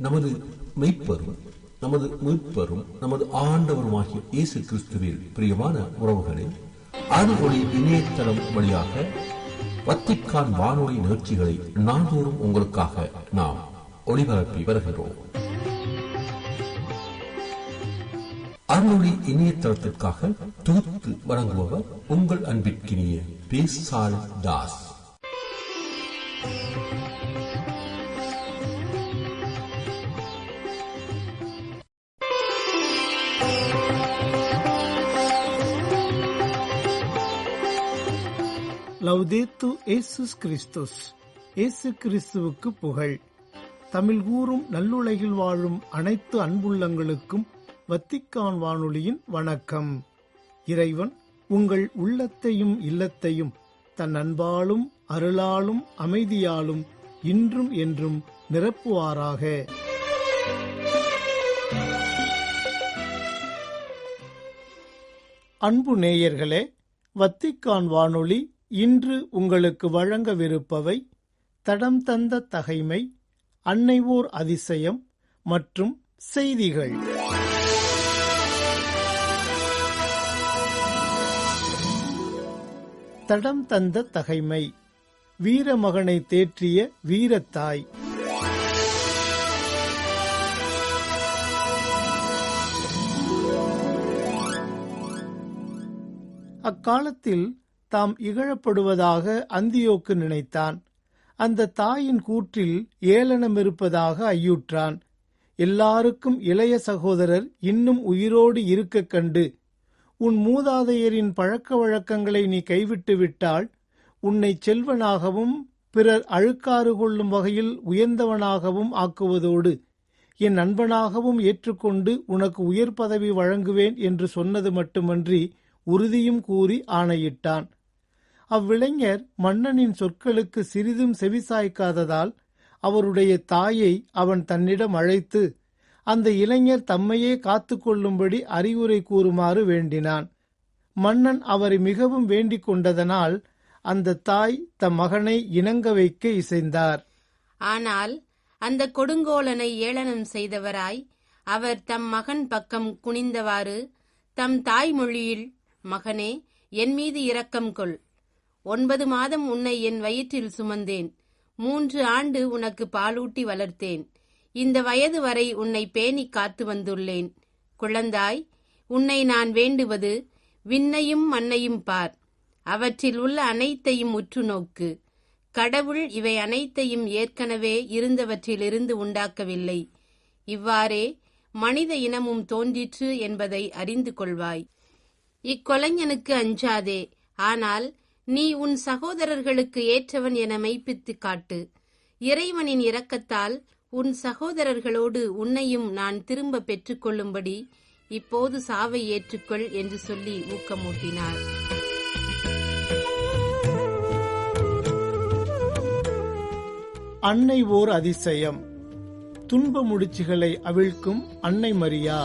நமது மெய்ப்பரும் நமது மீட்பரும் நமது ஆண்டவருமாகிய இயேசு கிறிஸ்துவில் பிரியமான உறவுகளே, அருள்ஒளி இணையதளம் வழியாக வத்திக்கான் வானொலி நிகழ்ச்சிகளை நாள்தோறும் உங்களுக்காக நாம் ஒளிபரப்பி வருகிறோம். அருள்ஒளி இணையதளத்திற்காக தொகுத்து வழங்குபவர் உங்கள் அன்பிற்கினிய பேசால் தாஸ். லவ்தேத்து இயேசுஸ் கிறிஸ்துஸ். இயேசு கிறிஸ்துவுக்கு புகழ். தமிழ் கூறும் நல்லுலகில் வாழும் அனைத்து அன்புள்ளங்களுக்கும் வத்திக்கான் வானொலியின் வணக்கம். இறைவன் உங்கள் உள்ளத்தையும் இல்லத்தையும் தன் அன்பாலும் அருளாலும் அமைதியாலும் இன்றும் என்றும் நிரப்புவாராக. அன்பு நேயர்களே, வத்திக்கான் வானொலி இன்று உங்களுக்கு வழங்கவிருப்பவை தடம் தந்த தகைமை, அன்னை ஓர் அதிசயம் மற்றும் செய்திகள். தடம் தந்த தகைமை. வீரமகனை தேற்றிய வீரத்தாய். அக்காலத்தில் தாம் இகழப்படுவதாக அந்தியோக்கு நினைத்தான். அந்த தாயின் கூற்றில் ஏளனம் இருப்பதாக ஐயுற்றான். எல்லாருக்கும் இளைய சகோதரர் இன்னும் உயிரோடு இருக்க கண்டு, உன் மூதாதையரின் பழக்க வழக்கங்களை நீ கைவிட்டு விட்டால் உன்னை செல்வனாகவும் பிறர் அழுக்காறு கொள்ளும் வகையில் உயர்ந்தவனாகவும் ஆக்குவதோடு என் நண்பனாகவும் ஏற்றுக்கொண்டு உனக்கு உயர் பதவி வழங்குவேன் என்று சொன்னது மட்டுமன்றி உறுதியும் கூறி ஆணையிட்டான். அவ்விளைஞர் மன்னனின் சொற்களுக்கு சிறிதும் செவிசாய்க்காததால் அவருடைய தாயை அவன் தன்னிடம் அழைத்து அந்த இளைஞர் தம்மையே காத்து கொள்ளும்படி அறிவுரை கூறுமாறு வேண்டினான். மன்னன் அவரை மிகவும் வேண்டிக் கொண்டதனால் அந்த தாய் தம் மகனை இணங்க வைக்க இசைந்தார். ஆனால் அந்த கொடுங்கோலனை ஏளனம் செய்தவராய் அவர் தம் மகன் பக்கம் குனிந்தவாறு தம் தாய்மொழியில், மகனே, என் மீது இரக்கம் கொள். 9 மாதம் உன்னை என் வயிற்றில் சுமந்தேன். 3 ஆண்டு உனக்கு பாலூட்டி வளர்த்தேன். இந்த வயது வரை உன்னை பேணி காத்து வந்துள்ளேன். குழந்தாய், உன்னை நான் வேண்டுவது விண்ணையும் மண்ணையும் பார். அவற்றில் உள்ள அனைத்தையும் உற்று நோக்கு. கடவுள் இவை அனைத்தையும் ஏற்கனவே இருந்தவற்றிலிருந்து உண்டாக்கவில்லை. இவ்வாறே மனித இனமும் தோன்றிற்று என்பதை அறிந்து கொள்வாய். இக்கொலைஞனுக்கு அஞ்சாதே, ஆனால் நீ உன் சகோதரர்களுக்கு ஏற்றவன் என மெய்ப்பித்து காட்டு. இறைவனின் இரக்கத்தால் உன் சகோதரர்களோடு உன்னையும் நான் திரும்ப பெற்றுக்கொள்ளும்படி இப்போது சாவை ஏற்றுக்கொள் என்று சொல்லி ஊக்கமூட்டினார். அன்னை ஓர் அதிசயம். துன்ப முடிச்சுகளை அவிழ்க்கும் அன்னை மரியா.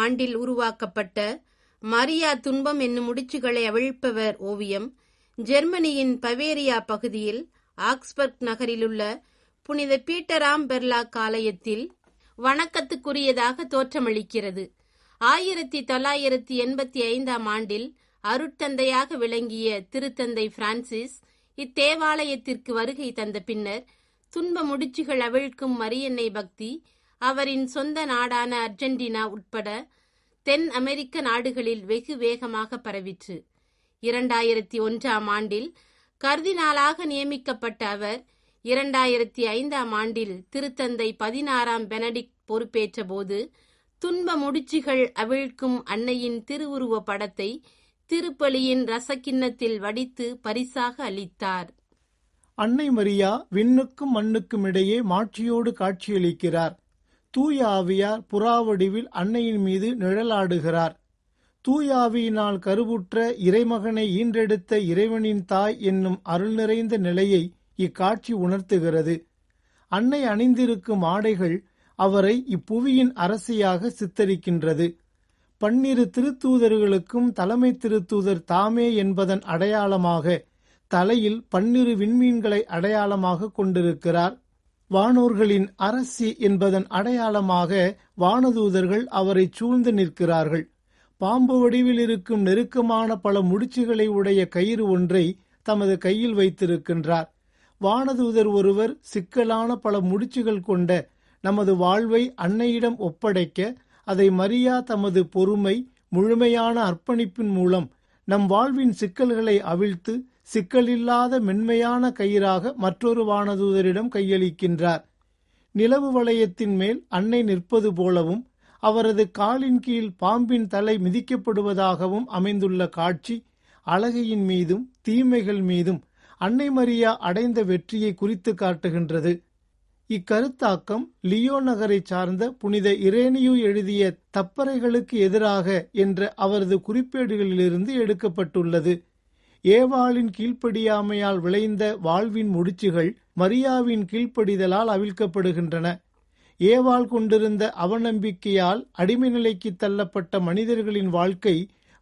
ஆண்டில் உருவாக்கப்பட்ட மரியா துன்பம் என்னும் முடிச்சுகளை அவிழ்ப்பவர் ஓவியம் ஜெர்மனியின் பவேரியா பகுதியில் ஆக்ஸ்பர்க் நகரிலுள்ள புனித பீட்டராம் பெர்லாக் ஆலயத்தில் வணக்கத்துக்குரியதாக தோற்றமளிக்கிறது. 1985 அருட்தந்தையாக விளங்கிய திருத்தந்தை பிரான்சிஸ் இத்தேவாலயத்திற்கு வருகை தந்த பின்னர் துன்ப முடிச்சுகள் அவிழ்க்கும் மரியன்னை பக்தி அவரின் சொந்த நாடான அர்ஜென்டினா உட்பட தென் அமெரிக்க நாடுகளில் வெகு வேகமாக பரவிற்று. 2001 கர்தினாலாக நியமிக்கப்பட்ட அவர் 2005 திருத்தந்தை 16 பெனடிக்ட் பொறுப்பேற்ற போது துன்ப முடிச்சுகள் அவிழ்க்கும் அன்னையின் திருவுருவ படத்தை திருப்பலியின் ரசக்கிண்ணத்தில் வடித்து பரிசாக அளித்தார். அன்னை மரியா விண்ணுக்கும் மண்ணுக்கும் இடையே மாட்சியோடு காட்சியளிக்கிறார். தூய ஆவியார் புறாவடிவில் அன்னையின் மீது நிழலாடுகிறார். தூய ஆவியினால் கருவுற்ற இறைமகனை ஈன்றெடுத்த இறைவனின் தாய் என்னும் அருள் நிறைந்த நிலையை இக்காட்சி உணர்த்துகிறது. அன்னை அணிந்திருக்கும் ஆடைகள் அவரை இப்புவியின் அரசியாக சித்தரிக்கின்றது. 12 திருத்தூதர்களுக்கும் தலைமை திருத்தூதர் தாமே என்பதன் அடையாளமாக தலையில் 12 விண்மீன்களை அடையாளமாக கொண்டிருக்கிறார். வானோர்களின் அரசி என்பதன் அடையாளமாக வானதூதர்கள் அவரை சூழ்ந்து நிற்கிறார்கள். பாம்பு வடிவில் இருக்கும் நெருக்கமான பல முடிச்சுகளை உடைய கயிறு ஒன்றை தமது கையில் வைத்திருக்கின்றார். வானதூதர் ஒருவர் சிக்கலான பல முடிச்சுகள் கொண்ட நமது வாழ்வை அன்னையிடம் ஒப்படைக்க அதை மரியா தமது பொறுமை முழுமையான அர்ப்பணிப்பின் மூலம் நம் வாழ்வின் சிக்கல்களை அவிழ்த்து சிக்கலில்லாத மென்மையான கயிறாக மற்றொரு வானதூதரிடம் கையளிக்கின்றார். நிலவு வளையத்தின் மேல் அன்னை நிற்பது போலவும் அவரது காலின் கீழ் பாம்பின் தலை மிதிக்கப்படுவதாகவும் அமைந்துள்ள காட்சி அழகையின் மீதும் தீமைகள் மீதும் அன்னை மரியா அடைந்த வெற்றியை குறித்து காட்டுகின்றது. இக்கருத்தாக்கம் லியோ நகரை சார்ந்த புனித இரேனியு எழுதிய தப்பறைகளுக்கு எதிராக என்ற அவரது குறிப்பேடுகளிலிருந்து எடுக்கப்பட்டுள்ளது. ஏவாளின் கீழ்ப்படியாமையால் விளைந்த வாழ்வின் முடிச்சுகள் மரியாவின் கீழ்ப்படிதலால் அவிழ்க்கப்படுகின்றன. ஏவாள் கொண்டிருந்த அவநம்பிக்கையால் அடிமை நிலைக்கு தள்ளப்பட்ட மனிதர்களின் வாழ்க்கை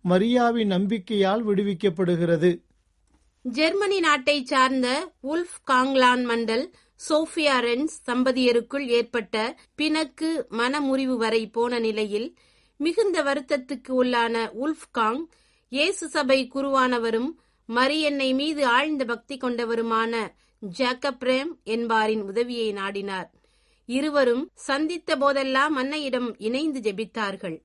மரியாவின் நம்பிக்கையால் விடுவிக்கப்படுகிறது. ஜெர்மனி நாட்டை சார்ந்த உல்ஃப் காங்லான் மண்டல் சோஃபியா ரென்ஸ் தம்பதியருக்குள் ஏற்பட்ட பிணக்கு மனமுறிவு வரை போன நிலையில் மிகுந்த வருத்தத்துக்கு உள்ளான உல்ஃப் காங் இயேசு சபை குருவானவரும் மரியன்னை மீது ஆழ்ந்த பக்தி கொண்டவருமான ஜாக்கப் ரேம் என்பாரின் உதவியை நாடினார். இருவரும் சந்தித்த போதெல்லாம் அன்னையிடம் இணைந்து ஜெபித்தார்கள்.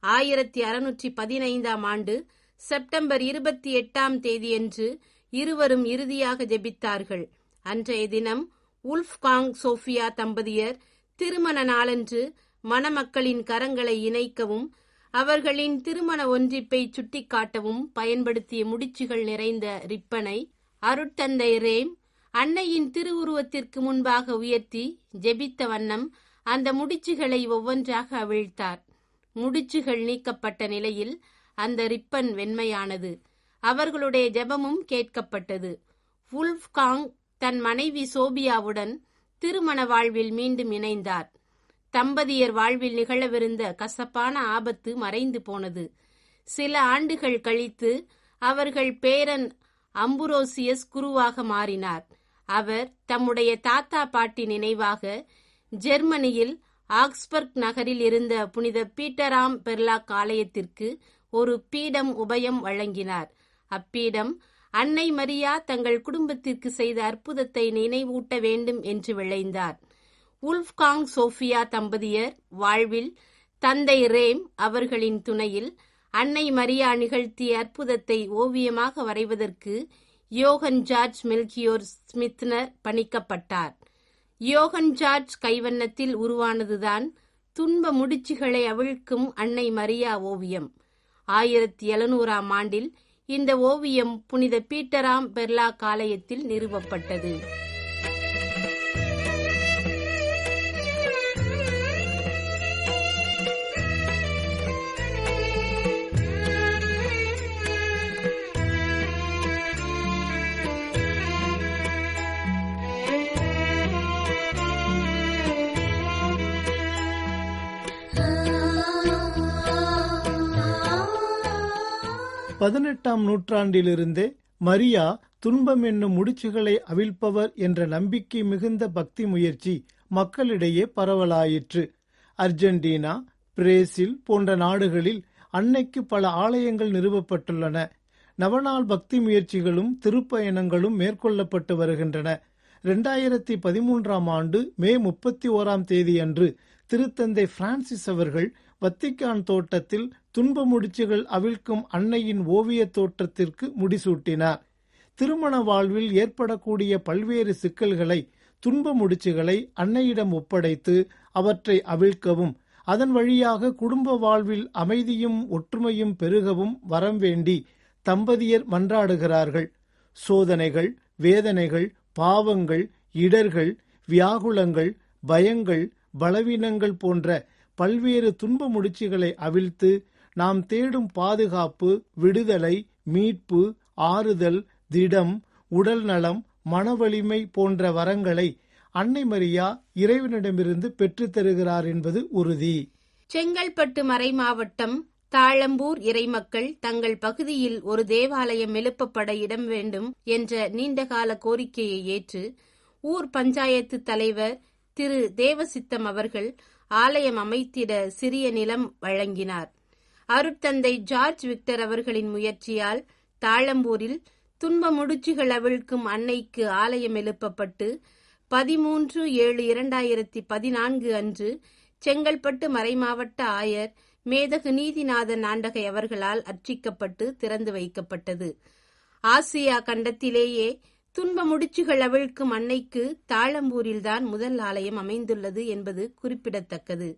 1615 செப்டம்பர் 28 இருவரும் இறுதியாக ஜெபித்தார்கள். அன்றைய தினம் உல்ஃப்காங் சோஃபியா தம்பதியர் திருமண நாளன்று மணமக்களின் கரங்களை இணைக்கவும் அவர்களின் திருமண ஒன்றிப்பை சுட்டிக்காட்டவும் பயன்படுத்திய முடிச்சுகள் நிறைந்த ரிப்பனை அருட்தந்தை ரேம் அன்னையின் திருவுருவத்திற்கு முன்பாக உயர்த்தி ஜெபித்த வண்ணம் அந்த முடிச்சுகளை ஒவ்வொன்றாக அவிழ்த்தார். முடிச்சுகள் நீக்கப்பட்ட நிலையில் அந்த ரிப்பன் வெண்மையானது. அவர்களுடைய ஜெபமும் கேட்கப்பட்டது. உல்ஃப்காங் தன் மனைவி சோபியாவுடன் திருமண வாழ்வில் மீண்டும் இணைந்தார். தம்பதியர் வாழ்வில் நிகழவிருந்த கசப்பான ஆபத்து மறைந்து போனது. சில ஆண்டுகள் கழித்து அவர்கள் பேரன் அம்புரோசியஸ் குருவாக மாறினார். அவர் தம்முடைய தாத்தா பாட்டி நினைவாக ஜெர்மனியில் ஆக்ஸ்பர்க் நகரில் இருந்த புனித பீட்டராம் பெர்லாக் ஆலயத்திற்கு ஒரு பீடம் உபயம் வழங்கினார். அப்பீடம் அன்னை மரியா தங்கள் குடும்பத்திற்கு செய்த அற்புதத்தை நினைவூட்ட வேண்டும் என்று விளைந்தார். உல்ஃப்காங் சோஃபியா தம்பதியர் வாழ்வில் தந்தை ரேம் அவர்களின் துணையில் அன்னை மரியா நிகழ்த்திய அற்புதத்தை ஓவியமாக வரைவதற்கு யோகன் ஜார்ஜ் மெல்கியோர் ஸ்மித்னர் பணிக்கப்பட்டார். யோகன் ஜார்ஜ் கைவண்ணத்தில் உருவானதுதான் துன்ப முடிச்சுகளை அவிழ்க்கும் அன்னை மரியா ஓவியம். 1700 இந்த ஓவியம் புனித பீட்டராம் பெர்லாக் ஆலயத்தில் நிறுவப்பட்டது. பதினெட்டாம் நூற்றாண்டிலிருந்தே மரியா துன்பம் என்னும் முடிச்சுகளை அவிழ்ப்பவர் என்ற நம்பிக்கை மிகுந்த பக்தி முயற்சி மக்களிடையே பரவலாயிற்று. அர்ஜென்டினா, பிரேசில் போன்ற நாடுகளில் அன்னைக்கு பல ஆலயங்கள் நிறுவப்பட்டுள்ளன. நவநாள் பக்தி முயற்சிகளும் திருப்பயணங்களும் மேற்கொள்ளப்பட்டு வருகின்றன. 2013ஆம் ஆண்டு மே 31ஆம் தேதி அன்று திருத்தந்தை பிரான்சிஸ் அவர்கள் வத்திக்கான் தோட்டத்தில் துன்ப முடிச்சுகள் அவிழ்க்கும் அன்னையின் ஓவிய தோற்றத்திற்கு முடிசூட்டினார். திருமண வாழ்வில் ஏற்படக்கூடிய பல்வேறு சிக்கல்களை, துன்ப முடிச்சுகளை அன்னையிடம் ஒப்படைத்து அவற்றை அவிழ்க்கவும், அதன் வழியாக குடும்ப வாழ்வில் அமைதியும் ஒற்றுமையும் பெருகவும் வரம் வேண்டி தம்பதியர் மன்றாடுகிறார்கள். சோதனைகள், வேதனைகள், பாவங்கள், இடர்கள், வியாகுலங்கள், பயங்கள், பலவீனங்கள் போன்ற பல்வேறு துன்ப முடிச்சுகளை அவிழ்த்து நாம் தேடும் பாதுகாப்பு, விடுதலை, மீட்பு, ஆறுதல், திடம், உடல் நலம், மனவலிமை போன்ற வரங்களை அன்னை மரியா இறைவனிடமிருந்து பெற்றுத் தருகிறார் என்பது உறுதி. செங்கல்பட்டு மறைமாவட்டம் தாழம்பூர் இறைமக்கள் தங்கள் பகுதியில் ஒரு தேவாலயம் எழுப்பப்பட இடம் வேண்டும் என்ற நீண்டகால கோரிக்கையை ஏற்று ஊர் பஞ்சாயத்து தலைவர் திரு தேவசித்தம் அவர்கள் ஆலயம் அமைத்திட சிறிய நிலம் வழங்கினார். அருட்தந்தை ஜார்ஜ் விக்டர் அவர்களின் முயற்சியால் தாழம்பூரில் துன்ப முடிச்சுகள் அவிழ்க்கும் அன்னைக்கு ஆலயம் எழுப்பப்பட்டு 13/7/2014 அன்று செங்கல்பட்டு மறைமாவட்ட ஆயர் மேதகு நீதிநாதன் ஆண்டகை அவர்களால் அர்ச்சிக்கப்பட்டு திறந்து வைக்கப்பட்டது. ஆசியா கண்டத்திலேயே துன்ப முடிச்சுகள் அவிழ்க்கும் அன்னைக்கு தாழம்பூரில்தான் முதல் ஆலயம் அமைந்துள்ளது என்பது குறிப்பிடத்தக்கது.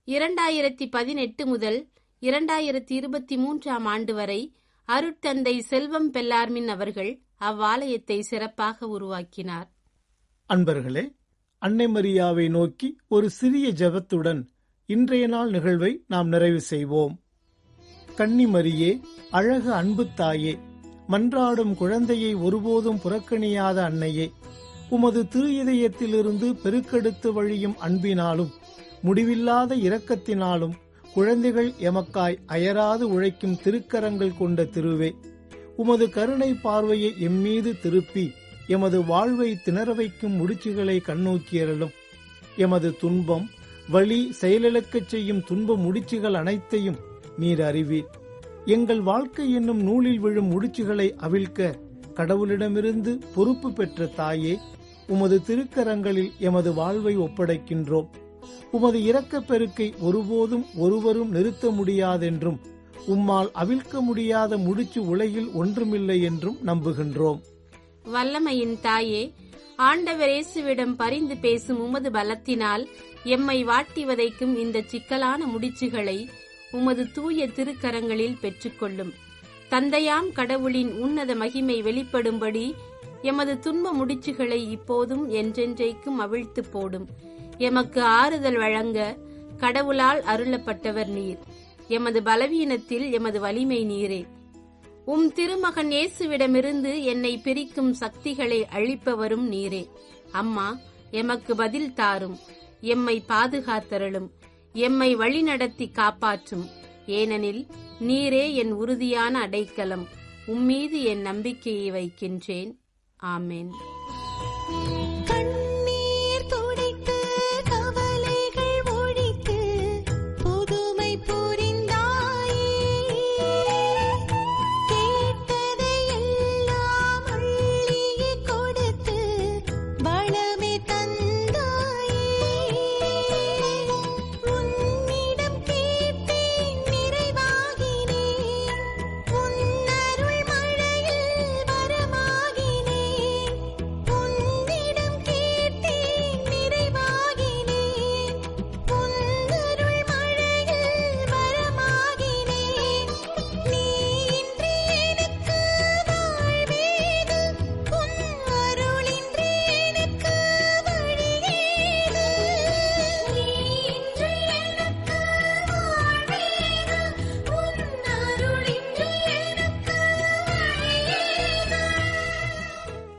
2018 முதல் 2023ஆம் ஆண்டு வரை அருட்தந்தை செல்வம் பெல்லார்மின் அவர்கள் அவ்வாலயத்தை சிறப்பாக உருவாக்கினார். அன்பர்களே, அன்னை மரியாவை நோக்கி ஒரு சிறிய ஜெபத்துடன் இன்றைய நாள் நிகழ்வை நாம் நிறைவு செய்வோம். கன்னி மரியே, அழகு அன்பு தாயே, மன்றாடும் குழந்தையை ஒருபோதும் புறக்கணியாத அன்னையே, உமது திரு இதயத்திலிருந்து பெருக்கெடுத்து வழியும் அன்பினாலும் முடிவில்லாத இரக்கத்தினாலும் குழந்தைகள் எமக்காய் அயராது உழைக்கும் திருக்கரங்கள் கொண்ட திருவே, உமது கருணை பார்வையை எம்மீது திருப்பி எமது வாழ்வை திணற வைக்கும் முடிச்சுகளை கண்ணோக்கியறலும். எமது துன்பம், வலி, செயலிழக்கச் செய்யும் துன்ப முடிச்சுகள் அனைத்தையும் நீர் அறிவீர். எங்கள் வாழ்க்கை என்னும் நூலில் விழும் முடிச்சுகளை அவிழ்க்க கடவுளிடமிருந்து பொறுப்பு பெற்ற தாயே, உமது திருக்கரங்களில் எமது வாழ்வை ஒப்படைக்கின்றோம். உமது இரக்கப் பெருக்கை ஒருபோதும் ஒருவரும் நிறுத்த முடியாதென்றும், உம்மால் அவிழ்க்க முடியாத முடிச்சு உலகில் ஒன்றுமில்லை என்றும் நம்புகின்றோம். வல்லமையின் தாயே, ஆண்டவர் இயேசுவிடம் பரிந்து பேசும் உமது பலத்தினால் எம்மை வாட்டி வதைக்கும் இந்த சிக்கலான முடிச்சுகளை உமது தூய திருக்கரங்களில் பெற்றுக்கொள்ளும். தந்தையாம் கடவுளின் உன்னத மகிமை வெளிப்படும்படி எமது துன்ப முடிச்சுகளை இப்போதும் என்றென்றைக்கும் அவிழ்த்து போடும். எமக்கு ஆறுதல் வழங்க கடவுளால் அருளப்பட்டவர் நீர். எமது பலவீனத்தில் எமது வலிமை நீரே. உம் திருமகன் இயேசுவிடமிருந்து என்னை பிரிக்கும் சக்திகளை அழிப்பவரும் நீரே. அம்மா, எமக்கு பதில் தாரும். எம்மை பாதுகாத்தருளும். எம்மை வழிநடத்தி காப்பாற்றும். ஏனெனில் நீரே என் உறுதியான அடைக்கலம். உம்மீது என் நம்பிக்கையை வைக்கின்றேன். ஆமென்.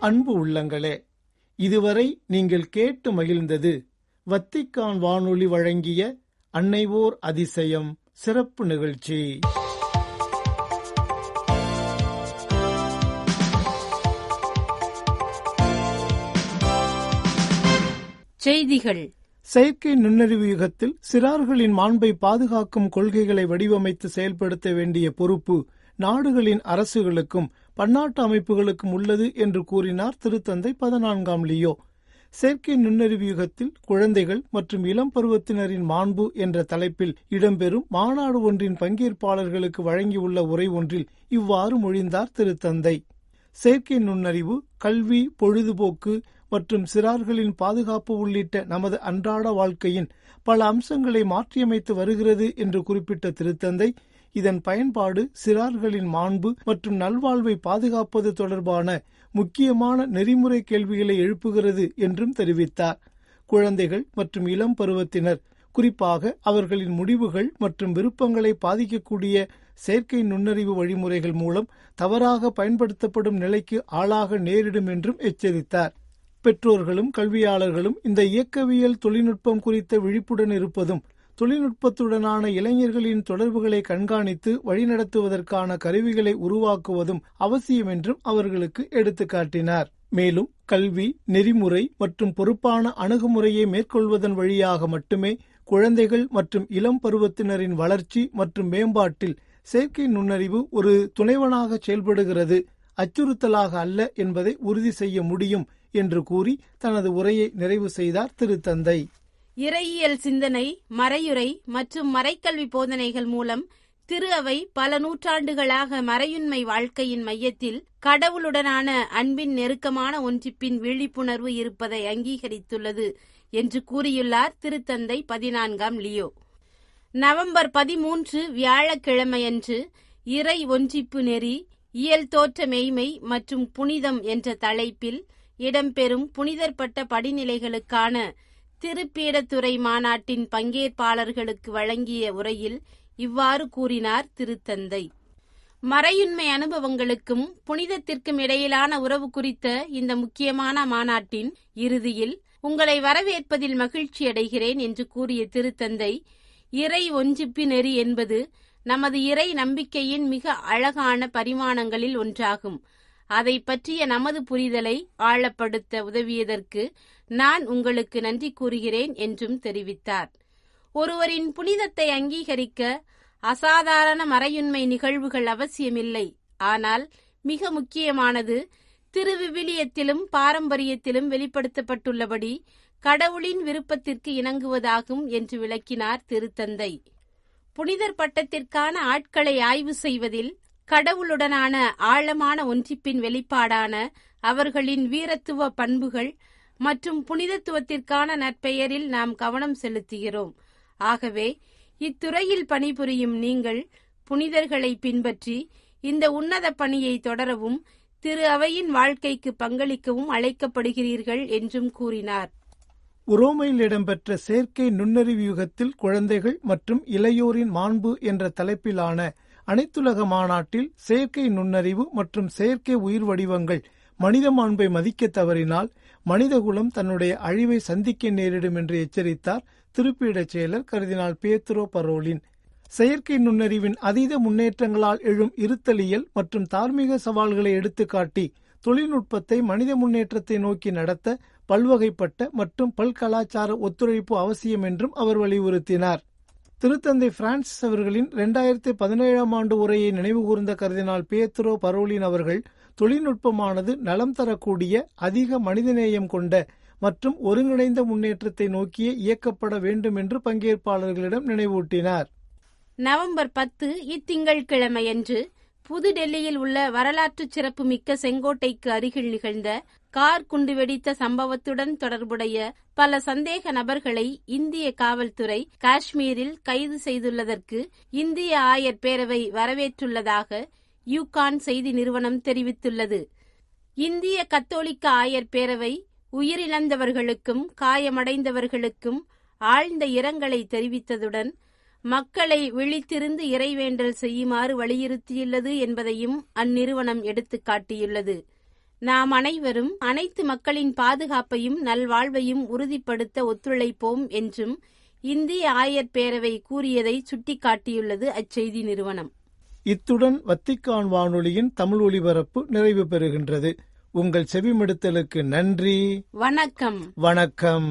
அன்பு உள்ளங்களே, இதுவரை நீங்கள் கேட்டு மகிழ்ந்தது வத்திக்கான் வானொலி வழங்கிய அன்னைவோர் அதிசயம் சிறப்பு நிகழ்ச்சி. செய்திகள். செயற்கை நுண்ணறிவு யுகத்தில் சிறார்களின் மாண்பை பாதுகாக்கும் கொள்கைகளை வடிவமைத்து செயல்படுத்த வேண்டிய பொறுப்பு நாடுகளின் அரசுகளுக்கும் பன்னாட்டு அமைப்புகளுக்கும் உள்ளது என்று கூறினார் திருத்தந்தை 14ஆம் லியோ. செயற்கை நுண்ணறிவு யுகத்தில் குழந்தைகள் மற்றும் இளம் பருவத்தினரின் மாண்பு என்ற தலைப்பில் இடம்பெறும் மாநாடு ஒன்றின் பங்கேற்பாளர்களுக்கு வழங்கியுள்ள உரை ஒன்றில் இவ்வாறு மொழிந்தார் திருத்தந்தை. செயற்கை நுண்ணறிவு கல்வி, பொழுதுபோக்கு மற்றும் சிறார்களின் பாதுகாப்பு உள்ளிட்ட நமது அன்றாட வாழ்க்கையின் பல அம்சங்களை மாற்றியமைத்து வருகிறது என்று குறிப்பிட்ட திருத்தந்தை, இதன் பயன்பாடு சிறார்களின் மாண்பு மற்றும் நல்வாழ்வை பாதுகாப்பது தொடர்பான முக்கியமான நெறிமுறை கேள்விகளை எழுப்புகிறது என்றும் தெரிவித்தார். குழந்தைகள் மற்றும் இளம் பருவத்தினர், குறிப்பாக அவர்களின் முடிவுகள் மற்றும் விருப்பங்களை பாதிக்கக்கூடிய செயற்கை நுண்ணறிவு வழிமுறைகள் மூலம் தவறாக பயன்படுத்தப்படும் நிலைக்கு ஆளாக நேரிடும் என்றும் எச்சரித்தார். பெற்றோர்களும் கல்வியாளர்களும் இந்த இயக்கவியல் தொழில்நுட்பம் குறித்த விழிப்புடன் இருப்பதும், தொழில்நுட்பத்துடனான இளைஞர்களின் தொடர்புகளை கண்காணித்து வழிநடத்துவதற்கான கருவிகளை உருவாக்குவதும் அவசியம் என்றும் அவர்களுக்கு எடுத்துக்காட்டினார். மேலும் கல்வி, நெறிமுறை மற்றும் பொறுப்பான அணுகுமுறையை மேற்கொள்வதன் வழியாக மட்டுமே குழந்தைகள் மற்றும் இளம் பருவத்தினரின் வளர்ச்சி மற்றும் மேம்பாட்டில் செயற்கை நுண்ணறிவு ஒரு துணைவனாக செயல்படுகிறது, அச்சுறுத்தலாக அல்ல என்பதை உறுதி செய்ய முடியும் என்று கூறி தனது உரையை நிறைவு செய்தார் திருத்தந்தை. இறையியல் சிந்தனை, மறையுறை மற்றும் மறைக்கல்வி போதனைகள் மூலம் திரு அவை பல நூற்றாண்டுகளாக மறையுண்மை வாழ்க்கையின் மையத்தில் கடவுளுடனான அன்பின் நெருக்கமான ஒன்றிப்பின் விழிப்புணர்வு இருப்பதை அங்கீகரித்துள்ளது என்று கூறியுள்ளார் திருத்தந்தை 14ஆம் லியோ. நவம்பர் 13 வியாழக்கிழமையன்று இறை ஒன்றிப்பு நெறி, இயல் தோற்ற மெய்மை மற்றும் புனிதம் என்ற தலைப்பில் இடம்பெறும் புனிதர்பட்ட படிநிலைகளுக்கான திருப்பீடத்துறை மாநாட்டின் பங்கேற்பாளர்களுக்கு வழங்கிய உரையில் இவ்வாறு கூறினார் திருத்தந்தை. மறையுண்மை அனுபவங்களுக்கும் புனிதத்திற்கும் இடையிலான உறவு குறித்த இந்த முக்கியமான மாநாட்டின் இறுதியில் உங்களை வரவேற்பதில் மகிழ்ச்சி அடைகிறேன் என்று கூறிய திருத்தந்தை, இறை ஒன்றிப்பு நெறி என்பது நமது இறை நம்பிக்கையின் மிக அழகான பரிமாணங்களில் ஒன்றாகும். அதை பற்றிய நமது புரிதலை ஆழப்படுத்த உதவியதற்கு நான் உங்களுக்கு நன்றி கூறுகிறேன் என்றும் தெரிவித்தார். ஒருவரின் புனிதத்தை அங்கீகரிக்க அசாதாரண மறையுண்மை நிகழ்வுகள் அவசியமில்லை. ஆனால் மிக முக்கியமானது திருவிவிலியத்திலும் பாரம்பரியத்திலும் வெளிப்படுத்தப்பட்டுள்ளபடி கடவுளின் விருப்பத்திற்கு இணங்குவதாகும் என்று விளக்கினார் திருத்தந்தை. புனிதர் பட்டத்திற்கான ஆட்களை ஆய்வு செய்வதில் கடவுளுடனான ஆழமான ஒன்றிப்பின் வெளிப்பாடான அவர்களின் வீரத்துவ பண்புகள் மற்றும் புனிதத்துவத்திற்கான நற்பெயரில் நாம் கவனம் செலுத்துகிறோம். ஆகவே இத்துறையில் பணிபுரியும் நீங்கள் புனிதர்களை பின்பற்றி இந்த உன்னத பணியை தொடரவும் திரு அவையின் வாழ்க்கைக்கு பங்களிக்கவும் அழைக்கப்படுகிறீர்கள் என்றும் கூறினார். உரோமையில் இடம்பெற்ற செயற்கை நுண்ணறிவு யுகத்தில் குழந்தைகள் மற்றும் இளையோரின் மாண்பு என்ற தலைப்பிலான அனைத்துலக மாநாட்டில் செயற்கை நுண்ணறிவு மற்றும் செயற்கை உயிர் வடிவங்கள் மனித மாண்பை மதிக்க தவறினால் மனிதகுலம் தன்னுடைய அழிவை சந்திக்க நேரிடும் என்று எச்சரித்தார் திருப்பீடச் செயலர் கர்தினால் பியேத்ரோ பரோலின். செயற்கை நுண்ணறிவின் அதீத முன்னேற்றங்களால் எழும் இருத்தலியல் மற்றும் தார்மீக சவால்களை எடுத்துக்காட்டி தொழில்நுட்பத்தை மனித முன்னேற்றத்தை நோக்கி நடத்த பல்வகைப்பட்ட மற்றும் பல்கலாச்சார ஒத்துழைப்பு அவசியம் என்றும் அவர் வலியுறுத்தினார். திருத்தந்தை பிரான்சிஸ் அவர்களின் 2017ஆம் ஆண்டு உரையை நினைவுகூர்ந்த கர்தினால் பியேத்ரோ பரோலின் அவர்கள், தொழில்நுட்பமானது நலம் தரக்கூடிய அதிக மனிதநேயம் கொண்ட மற்றும் ஒருங்கிணைந்த முன்னேற்றத்தை நோக்கியே இயக்கப்பட வேண்டும் என்று பங்கேற்பாளர்களிடம் நினைவூட்டினார். நவம்பர் 10 இத்திங்கட்கிழமையன்று புதுடெல்லியில் உள்ள வரலாற்று சிறப்புமிக்க செங்கோட்டைக்கு அருகில் நிகழ்ந்த கார் குண்டுவெடித்த சம்பவத்துடன் தொடர்புடைய பல சந்தேக நபர்களை இந்திய காவல்துறை காஷ்மீரில் கைது செய்துள்ளதற்கு இந்திய ஆயர் பேரவை வரவேற்றுள்ளதாக யூகான் செய்தி நிறுவனம் தெரிவித்துள்ளது. இந்திய கத்தோலிக்க ஆயர் பேரவை உயிரிழந்தவர்களுக்கும் காயமடைந்தவர்களுக்கும் ஆழ்ந்த இரங்கலை தெரிவித்ததுடன் மக்களை விழித்திருந்து இறைவேண்டல் செய்யுமாறு வலியுறுத்தியுள்ளது என்பதையும் அந்நிறுவனம் எடுத்துக்காட்டியுள்ளது. நாம் அனைவரும் அனைத்து மக்களின் பாதுகாப்பையும் நல்வாழ்வையும் உறுதிப்படுத்த ஒத்துழைப்போம் என்றும் இந்திய ஆயர் பேரவை கூறியதை சுட்டிக்காட்டியுள்ளது அச்செய்தி நிறுவனம். இத்துடன் வத்திக்கான் வானொலியின் தமிழ் ஒலிபரப்பு நிறைவு பெறுகின்றது. உங்கள் செவிமடுத்தலுக்கு நன்றி. வணக்கம். வணக்கம்.